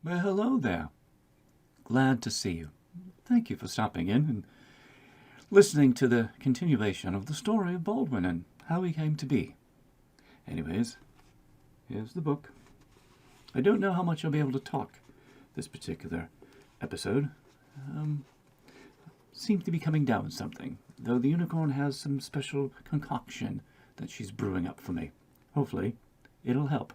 Well, hello there. Glad to see you. Thank you for stopping in and listening to the continuation of the story of Baldwin and how he came to be. Anyways, here's the book. I don't know how much I'll be able to talk this particular episode. Seems to be coming down with something, though the unicorn has some special concoction that she's brewing up for me. Hopefully, it'll help.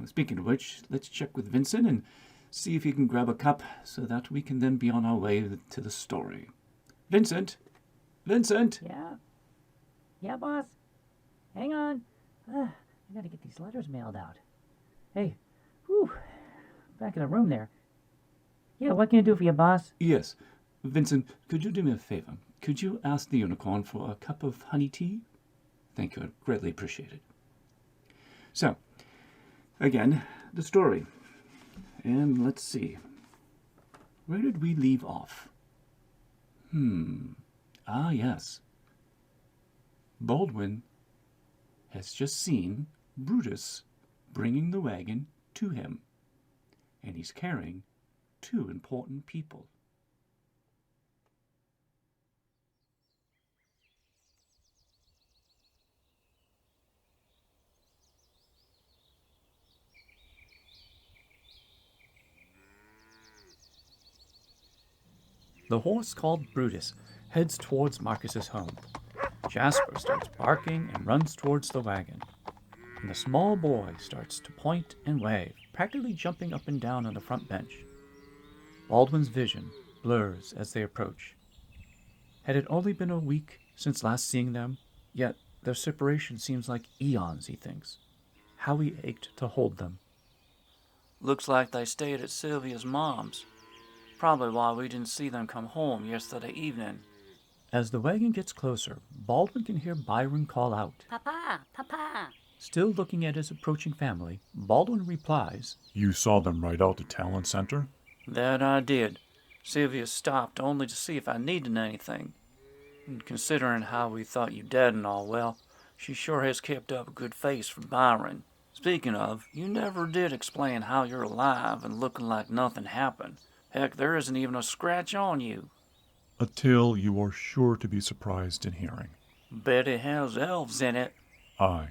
Speaking of which, let's check with Vincent and see if he can grab a cup so that we can then be on our way to the story. Vincent? Vincent? Yeah? Yeah, boss? Hang on. I gotta get these letters mailed out. Hey, whew, back in the room there. Yeah, what can I do for you, boss? Yes. Vincent, could you do me a favor? Could you ask the unicorn for a cup of honey tea? Thank you, I'd greatly appreciate it. So, again, the story. And let's see. Where did we leave off? Yes. Baldwin has just seen Brutus bringing the wagon to him, and he's carrying two important people. The horse called Brutus heads towards Marcus's home. Jasper starts barking and runs towards the wagon. And the small boy starts to point and wave, practically jumping up and down on the front bench. Baldwin's vision blurs as they approach. Had it only been a week since last seeing them, yet their separation seems like eons, he thinks. How he ached to hold them. Looks like they stayed at Sylvia's mom's. Probably why we didn't see them come home yesterday evening. As the wagon gets closer, Baldwin can hear Byron call out. Papa, Papa. Still looking at his approaching family, Baldwin replies, You saw them ride out to Talent Center? That I did. Sylvia stopped only to see if I needed anything. And considering how we thought you dead and all, well, she sure has kept up a good face for Byron. Speaking of, you never did explain how you're alive and looking like nothing happened. Heck, there isn't even a scratch on you. A tale you are sure to be surprised in hearing. Bet it has elves in it. Aye.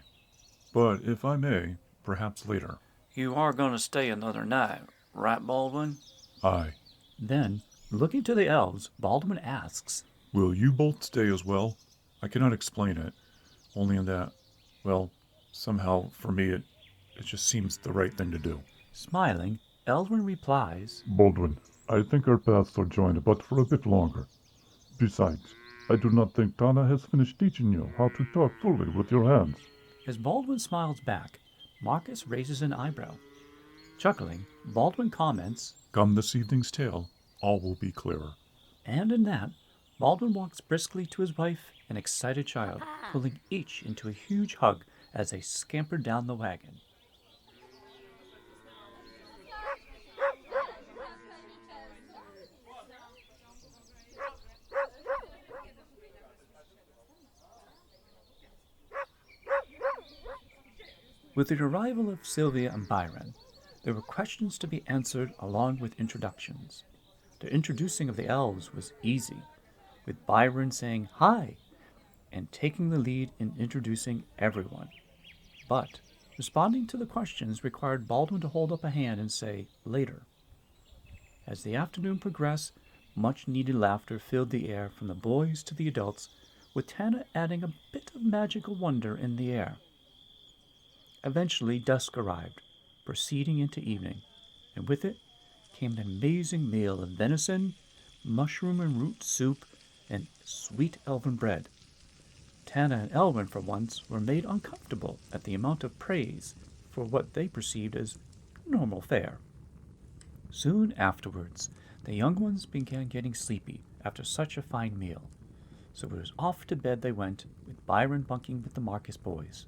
But if I may, perhaps later. You are going to stay another night, right, Baldwin? Aye. Then, looking to the elves, Baldwin asks, Will you both stay as well? I cannot explain it, only in that, well, somehow, for me, it just seems the right thing to do. Smiling, Eldrin replies, Baldwin, I think our paths are joined, but for a bit longer. Besides, I do not think Tana has finished teaching you how to talk fully with your hands. As Baldwin smiles back, Marcus raises an eyebrow. Chuckling, Baldwin comments, Come this evening's tale, all will be clearer. and in that, Baldwin walks briskly to his wife and excited child, pulling each into a huge hug as they scamper down the wagon. With the arrival of Sylvia and Byron, there were questions to be answered along with introductions. The introducing of the elves was easy, with Byron saying hi and taking the lead in introducing everyone. But responding to the questions required Baldwin to hold up a hand and say later. As the afternoon progressed, much needed laughter filled the air from the boys to the adults, with Tana adding a bit of magical wonder in the air. Eventually dusk arrived, proceeding into evening, and with it came an amazing meal of venison, mushroom and root soup, and sweet elven bread. Tana and Elwyn, for once, were made uncomfortable at the amount of praise for what they perceived as normal fare. Soon afterwards, the young ones began getting sleepy after such a fine meal, so it was off to bed they went, with Byron bunking with the Marcus boys.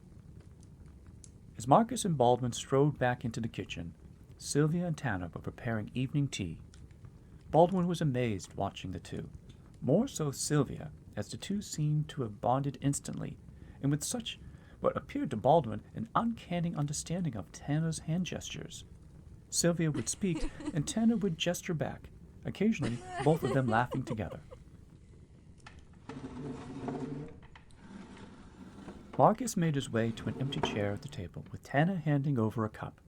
As Marcus and Baldwin strode back into the kitchen, Sylvia and Tana were preparing evening tea. Baldwin was amazed watching the two, more so Sylvia, as the two seemed to have bonded instantly, and with such what appeared to Baldwin an uncanny understanding of Tana's hand gestures. Sylvia would speak, and Tana would gesture back, occasionally both of them laughing together. Marcus made his way to an empty chair at the table, with Tana handing over a cup.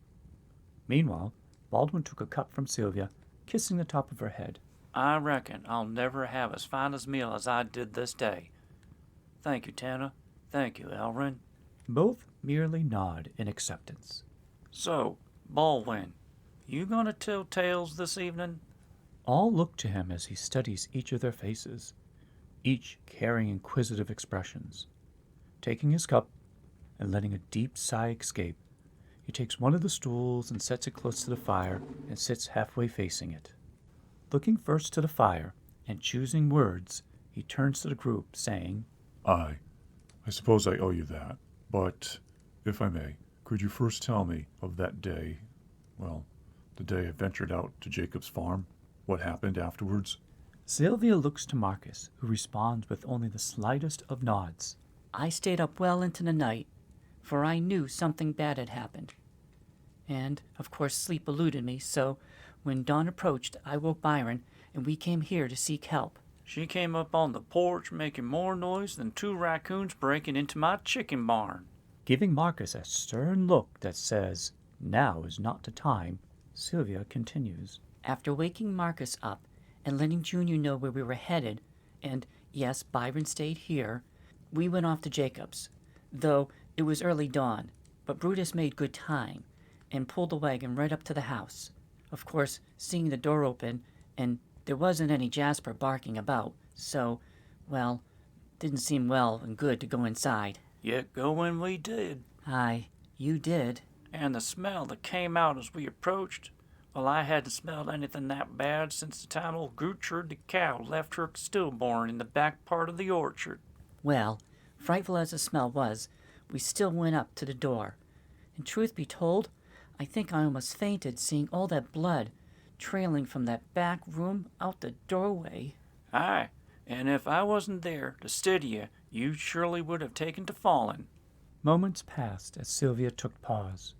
Meanwhile, Baldwin took a cup from Sylvia, kissing the top of her head. I reckon I'll never have as fine a meal as I did this day. Thank you, Tana. Thank you, Elrin. Both merely nod in acceptance. So, Baldwin, you gonna tell tales this evening? All look to him as he studies each of their faces, each carrying inquisitive expressions. Taking his cup and letting a deep sigh escape, he takes one of the stools and sets it close to the fire and sits halfway facing it. Looking first to the fire and choosing words, he turns to the group, saying, I suppose I owe you that, but, if I may, could you first tell me of that day, well, the day I ventured out to Jacob's farm? What happened afterwards? Sylvia looks to Marcus, who responds with only the slightest of nods. I stayed up well into the night, for I knew something bad had happened. And, of course, sleep eluded me, so when dawn approached, I woke Byron, and we came here to seek help. She came up on the porch making more noise than 2 raccoons breaking into my chicken barn. Giving Marcus a stern look that says, now is not the time, Sylvia continues. After waking Marcus up and letting Junior know where we were headed, and, yes, Byron stayed here, we went off to Jacob's, though it was early dawn, but Brutus made good time and pulled the wagon right up to the house. Of course, seeing the door open, and there wasn't any Jasper barking about, so, well, didn't seem well and good to go inside. Yet go in we did. Aye, you did. And the smell that came out as we approached, well, I hadn't smelled anything that bad since the time old Gertrude the cow left her stillborn in the back part of the orchard. Well, frightful as the smell was, we still went up to the door. And truth be told, I think I almost fainted seeing all that blood trailing from that back room out the doorway. Aye, and if I wasn't there to steady you, you surely would have taken to falling. Moments passed as Sylvia took pause,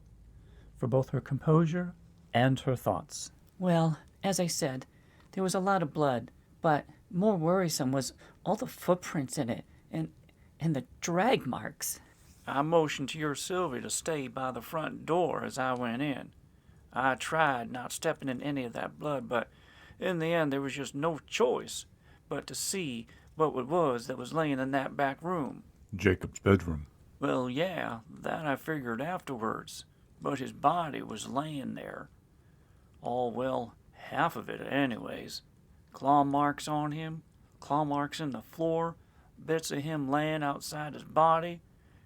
for both her composure and her thoughts. Well, as I said, there was a lot of blood, but more worrisome was all the footprints in it, and the drag marks. I motioned to your Sylvia to stay by the front door as I went in. I tried not stepping in any of that blood, but in the end there was just no choice but to see what it was that was laying in that back room. Jacob's bedroom. Well, yeah, that I figured afterwards, but his body was laying there. All, well, half of it anyways. Claw marks on him, claw marks in the floor, bits of him laying outside his body.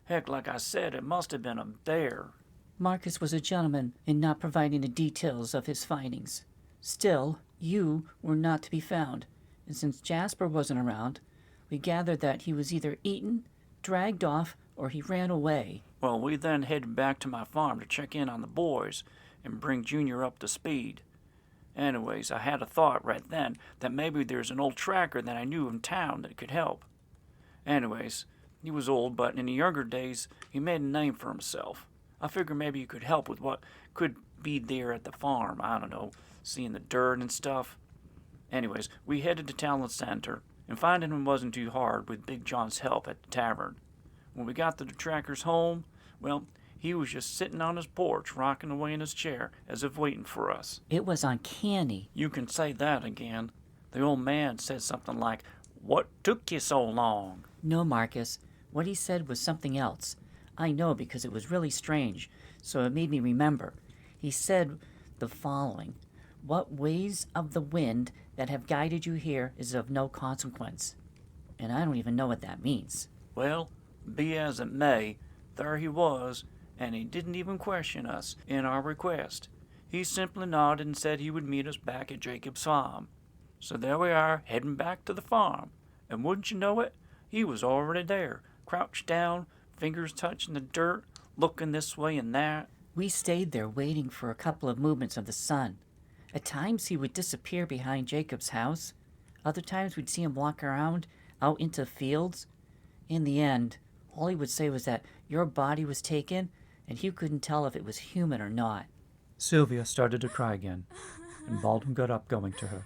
Heck, like I said, it must have been a bear. Marcus was a gentleman in not providing the details of his findings. Still, you were not to be found, and since Jasper wasn't around, we gathered that he was either eaten, dragged off, or he ran away. Well, we then headed back to my farm to check in on the boys and bring Junior up to speed. Anyways, I had a thought right then that maybe there's an old tracker that I knew in town that could help. Anyways, he was old, but in the younger days, he made a name for himself. I figured maybe you could help with what could be there at the farm. I don't know, seeing the dirt and stuff. Anyways, we headed to Talent Center, and finding him wasn't too hard with Big John's help at the tavern. When we got to the tracker's home, well, he was just sitting on his porch, rocking away in his chair, as if waiting for us. It was uncanny. You can say that again. The old man said something like, "What took you so long?" No, Marcus. What he said was something else. I know because it was really strange, so it made me remember. He said the following: "What ways of the wind that have guided you here is of no consequence." And I don't even know what that means. Well, be as it may, there he was, and he didn't even question us in our request. He simply nodded and said he would meet us back at Jacob's farm. So there we are, heading back to the farm, and wouldn't you know it, he was already there, crouched down, fingers touching the dirt, looking this way and that. We stayed there waiting for a couple of movements of the sun. At times he would disappear behind Jacob's house. Other times we'd see him walk around out into the fields. In the end, all he would say was that your body was taken and he couldn't tell if it was human or not. Sylvia started to cry again, and Baldwin got up going to her.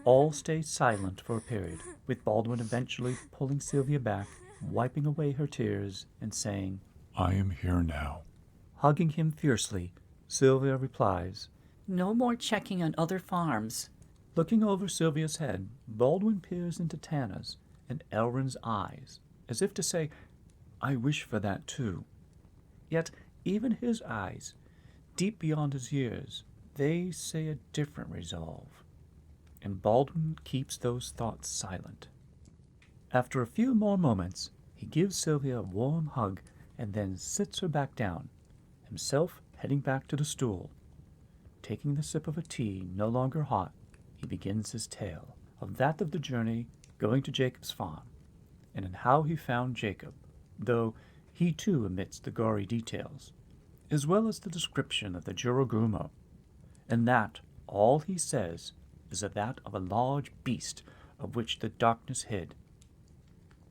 All stayed silent for a period, with Baldwin eventually pulling Sylvia back, wiping away her tears, and saying, I am here now. Hugging him fiercely, Sylvia replies, No more checking on other farms. Looking over Sylvia's head, Baldwin peers into Tana's and Elrin's eyes, as if to say, I wish for that too. Yet even his eyes, deep beyond his years, they say a different resolve. And Baldwin keeps those thoughts silent. After a few more moments, he gives Sylvia a warm hug and then sits her back down, himself heading back to the stool. Taking the sip of a tea no longer hot, he begins his tale of that of the journey going to Jacob's farm, and in how he found Jacob, though he too omits the gory details, as well as the description of the Jurogumo, and that all he says is of that of a large beast of which the darkness hid.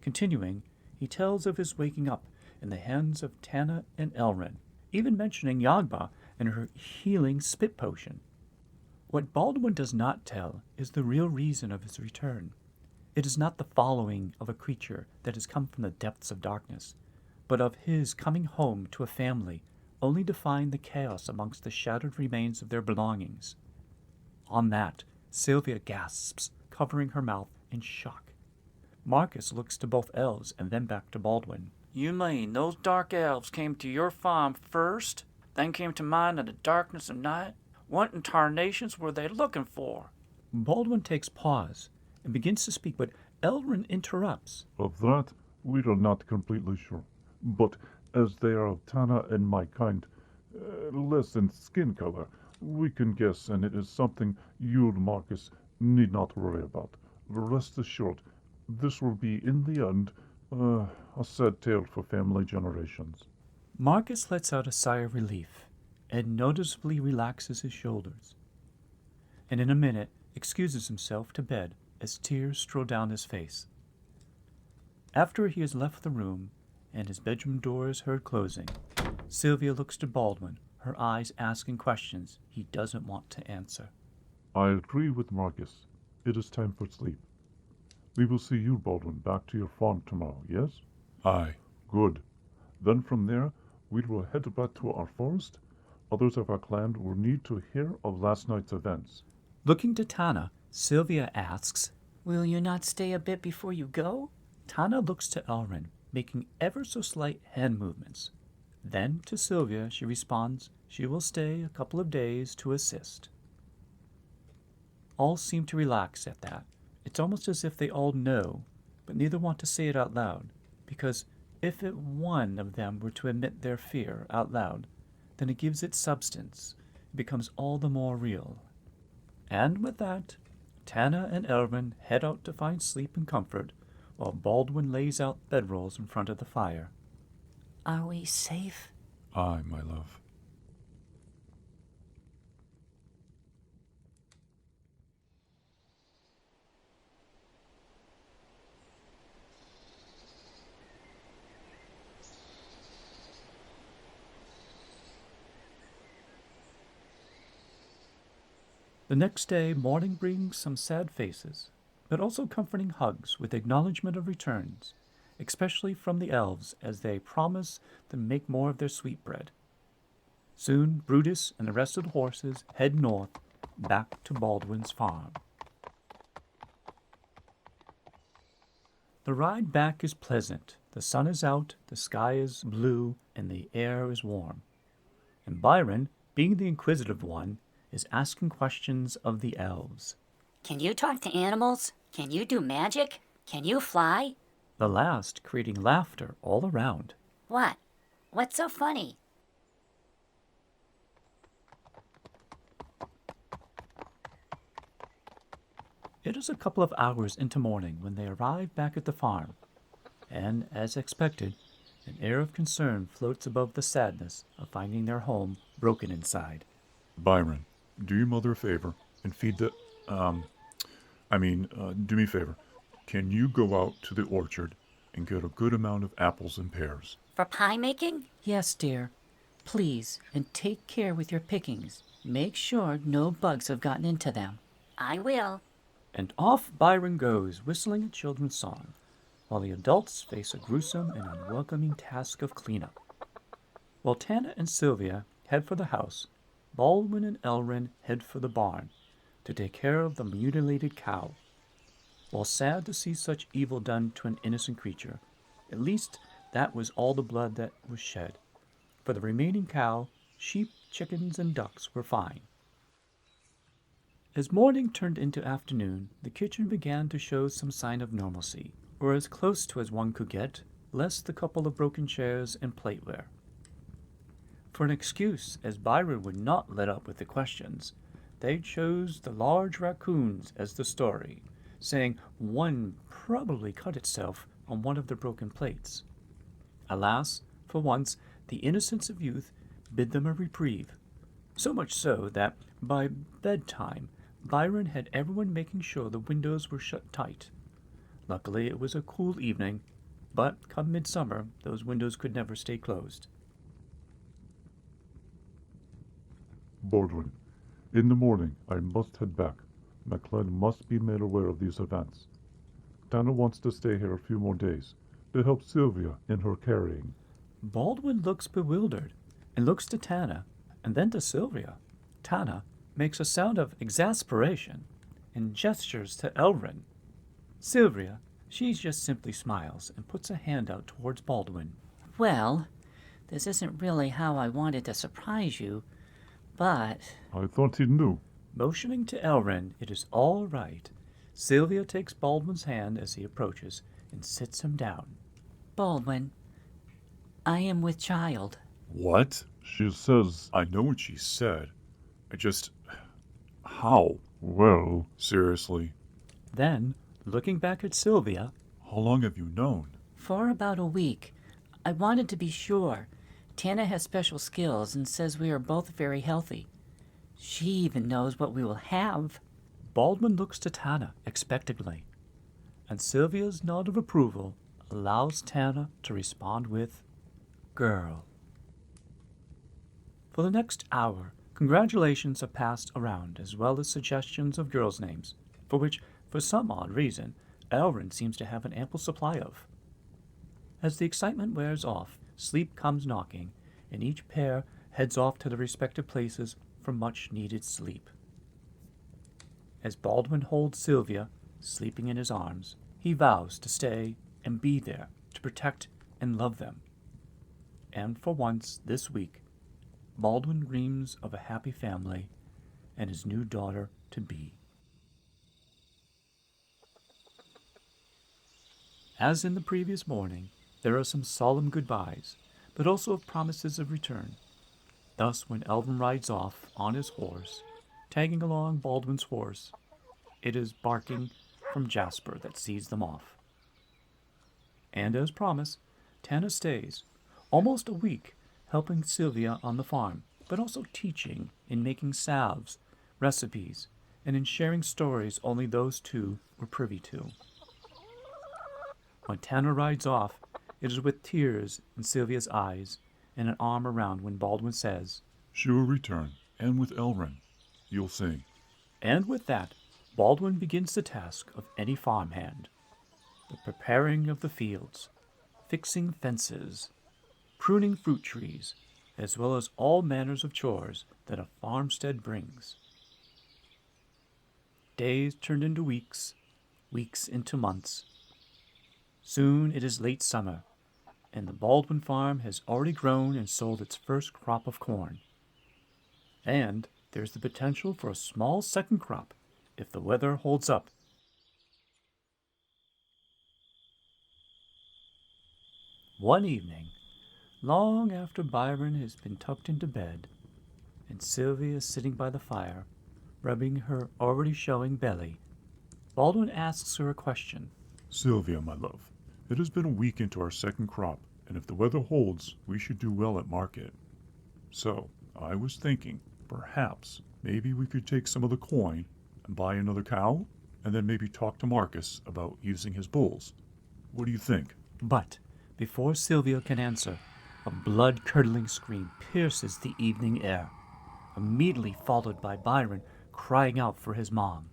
Continuing, he tells of his waking up in the hands of Tana and Elrin, even mentioning Yagba and her healing spit potion. What Baldwin does not tell is the real reason of his return. It is not the following of a creature that has come from the depths of darkness, but of his coming home to a family only to find the chaos amongst the shattered remains of their belongings. On that, Sylvia gasps, covering her mouth in shock. Marcus looks to both elves and then back to Baldwin. You mean those dark elves came to your farm first, then came to mine in the darkness of night? What in tarnations were they looking for? Baldwin takes pause and begins to speak, but Elrin interrupts. Of that, we are not completely sure. But as they are of Tana and my kind, less in skin color, we can guess, and it is something you, Marcus, need not worry about. Rest assured, this will be, in the end, a sad tale for family generations. Marcus lets out a sigh of relief and noticeably relaxes his shoulders, and in a minute excuses himself to bed as tears stroll down his face. After he has left the room and his bedroom door is heard closing, Sylvia looks to Baldwin, her eyes asking questions he doesn't want to answer. I agree with Marcus. It is time for sleep. We will see you, Baldwin, back to your farm tomorrow, yes? Aye. Good. Then from there, we will head back to our forest. Others of our clan will need to hear of last night's events. Looking to Tana, Sylvia asks, Will you not stay a bit before you go? Tana looks to Elrin, making ever so slight hand movements. Then to Sylvia she responds she will stay a couple of days to assist. All seem to relax at that. It's almost as if they all know, but neither want to say it out loud, because if one of them were to admit their fear out loud, then it gives it substance. It becomes all the more real. And with that, Tana and Elrin head out to find sleep and comfort, while Baldwin lays out bedrolls in front of the fire. Are we safe? Aye, my love. The next day, morning brings some sad faces, but also comforting hugs with acknowledgement of returns, especially from the elves as they promise to make more of their sweetbread. Soon, Brutus and the rest of the horses head north, back to Baldwin's farm. The ride back is pleasant. The sun is out, the sky is blue, and the air is warm. And Byron, being the inquisitive one, is asking questions of the elves. Can you talk to animals? Can you do magic? Can you fly? The last creating laughter all around. What? What's so funny? It is a couple of hours into morning when they arrive back at the farm, and, as expected, an air of concern floats above the sadness of finding their home broken inside. Byron, do your mother a favor and feed the... do me a favor. Can you go out to the orchard and get a good amount of apples and pears? For pie making? Yes, dear. Please, and take care with your pickings. Make sure no bugs have gotten into them. I will. And off Byron goes, whistling a children's song, while the adults face a gruesome and unwelcoming task of cleanup. While Tana and Sylvia head for the house, Baldwin and Elrin head for the barn to take care of the mutilated cow. While sad to see such evil done to an innocent creature, at least that was all the blood that was shed. For the remaining cow, sheep, chickens, and ducks were fine. As morning turned into afternoon, the kitchen began to show some sign of normalcy, or as close to as one could get, less the couple of broken chairs and plateware. For an excuse, as Byron would not let up with the questions, they chose the large raccoons as the story, saying one probably cut itself on one of the broken plates. Alas, for once, the innocence of youth bid them a reprieve, so much so that by bedtime Byron had everyone making sure the windows were shut tight. Luckily it was a cool evening, but come midsummer those windows could never stay closed. Baldwin, in the morning I must head back. McLean must be made aware of these events. Tana wants to stay here a few more days to help Sylvia in her carrying. Baldwin looks bewildered, and looks to Tana, and then to Sylvia. Tana makes a sound of exasperation, and gestures to Elrin. Sylvia, she just simply smiles and puts a hand out towards Baldwin. Well, this isn't really how I wanted to surprise you, but... I thought he knew. Motioning to Elrin, it is all right. Sylvia takes Baldwin's hand as he approaches and sits him down. Baldwin, I am with child. What? She says, I know what she said. I just... How? well, Seriously? Then, looking back at Sylvia, How long have you known? For about a week. I wanted to be sure. Tana has special skills and says we are both very healthy. She even knows what we will have. Baldwin looks to Tana expectantly, and Sylvia's nod of approval allows Tana to respond with, "Girl." For the next hour, congratulations are passed around, as well as suggestions of girls' names, for which, for some odd reason, Elrin seems to have an ample supply of. As the excitement wears off, sleep comes knocking, and each pair heads off to their respective places for much-needed sleep. As Baldwin holds Sylvia, sleeping in his arms, he vows to stay and be there to protect and love them. And for once this week, Baldwin dreams of a happy family and his new daughter-to-be. As in the previous morning, there are some solemn goodbyes, but also promises of return. Thus, when Elvin rides off on his horse, tagging along Baldwin's horse, it is barking from Jasper that sees them off. And as promised, Tana stays, almost a week, helping Sylvia on the farm, but also teaching in making salves, recipes, and in sharing stories only those two were privy to. When Tana rides off, it is with tears in Sylvia's eyes and an arm around when Baldwin says, She will return, and with Elrin. You'll see. and with that, Baldwin begins the task of any farmhand. The preparing of the fields, fixing fences, pruning fruit trees, as well as all manners of chores that a farmstead brings. Days turned into weeks, weeks into months. Soon it is late summer, and the Baldwin farm has already grown and sold its first crop of corn. And there's the potential for a small second crop if the weather holds up. One evening, long after Byron has been tucked into bed, and Sylvia is sitting by the fire, rubbing her already showing belly, Baldwin asks her a question. Sylvia, my love, it has been a week into our second crop, and if the weather holds, we should do well at market. So, I was thinking, perhaps, maybe we could take some of the coin and buy another cow, and then maybe talk to Marcus about using his bulls. What do you think? But before Sylvia can answer, A blood-curdling scream pierces the evening air, immediately followed by Byron crying out for his mom.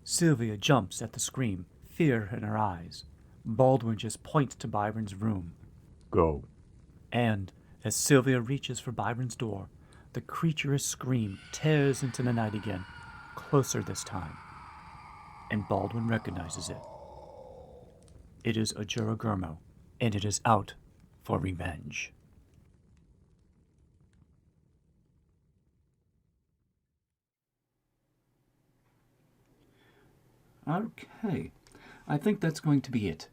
Sylvia jumps at the scream, fear in her eyes. Baldwin just points to Byron's room. Go. And, as Sylvia reaches for Byron's door, the creaturous scream tears into the night again, closer this time. And Baldwin recognizes it. It is a Juragurmo, and it is out for revenge. Okay, I think that's going to be it.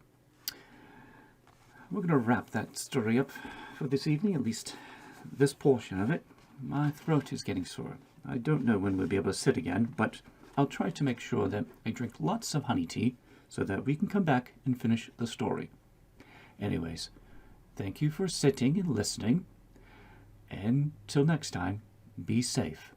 We're going to wrap that story up for this evening, at least this portion of it. My throat is getting sore. I don't know when we'll be able to sit again, but I'll try to make sure that I drink lots of honey tea so that we can come back and finish the story. Anyways, thank you for sitting and listening. And till next time, be safe.